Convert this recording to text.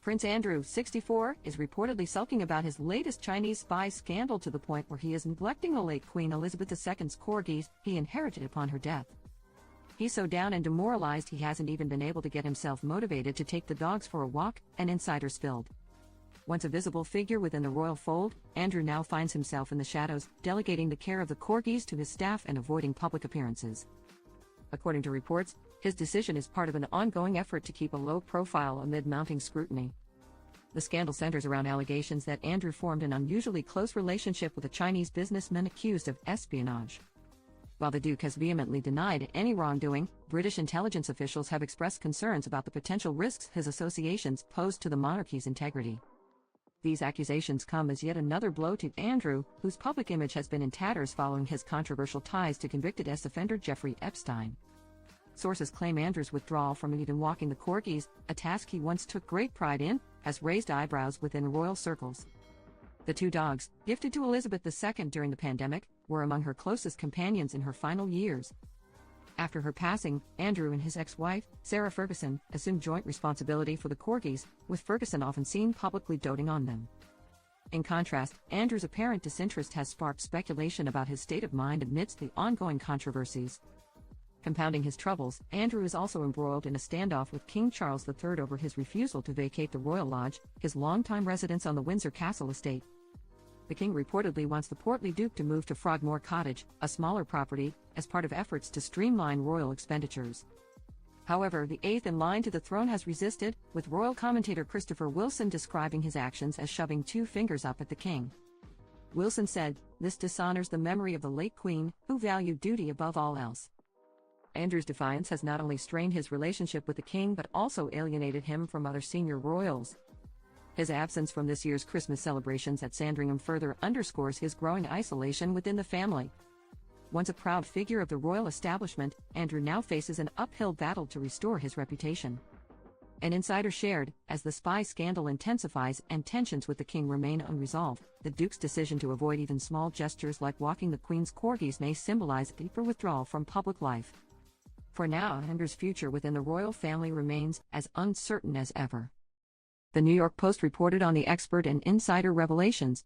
Prince Andrew, 64, is reportedly sulking about his latest Chinese spy scandal to the point where he is neglecting the late Queen Elizabeth II's corgis he inherited upon her death. He's so down and demoralized he hasn't even been able to get himself motivated to take the dogs for a walk, an insider spilled. Once a visible figure within the royal fold, Andrew now finds himself in the shadows, delegating the care of the corgis to his staff and avoiding public appearances. According to reports, his decision is part of an ongoing effort to keep a low profile amid mounting scrutiny. The scandal centers around allegations that Andrew formed an unusually close relationship with a Chinese businessman accused of espionage. While the Duke has vehemently denied any wrongdoing, British intelligence officials have expressed concerns about the potential risks his associations pose to the monarchy's integrity. These accusations come as yet another blow to Andrew, whose public image has been in tatters following his controversial ties to convicted ex-offender Jeffrey Epstein. Sources claim Andrew's withdrawal from even walking the corgis, a task he once took great pride in, has raised eyebrows within royal circles. The two dogs, gifted to Elizabeth II during the pandemic, were among her closest companions in her final years. After her passing, Andrew and his ex-wife, Sarah Ferguson, assumed joint responsibility for the corgis, with Ferguson often seen publicly doting on them. In contrast, Andrew's apparent disinterest has sparked speculation about his state of mind amidst the ongoing controversies. Compounding his troubles, Andrew is also embroiled in a standoff with King Charles III over his refusal to vacate the Royal Lodge, his longtime residence on the Windsor Castle estate. The king reportedly wants the portly Duke to move to Frogmore Cottage, a smaller property, as part of efforts to streamline royal expenditures. However, the eighth in line to the throne has resisted, with royal commentator Christopher Wilson describing his actions as shoving two fingers up at the king. Wilson said, "This dishonors the memory of the late queen, who valued duty above all else." Andrew's defiance has not only strained his relationship with the king but also alienated him from other senior royals. His absence from this year's Christmas celebrations at Sandringham further underscores his growing isolation within the family. Once a proud figure of the royal establishment, Andrew now faces an uphill battle to restore his reputation. An insider shared, as the spy scandal intensifies and tensions with the king remain unresolved, the Duke's decision to avoid even small gestures like walking the Queen's corgis may symbolize a deeper withdrawal from public life. For now, Andrew's future within the royal family remains as uncertain as ever. The New York Post reported on the expert and insider revelations,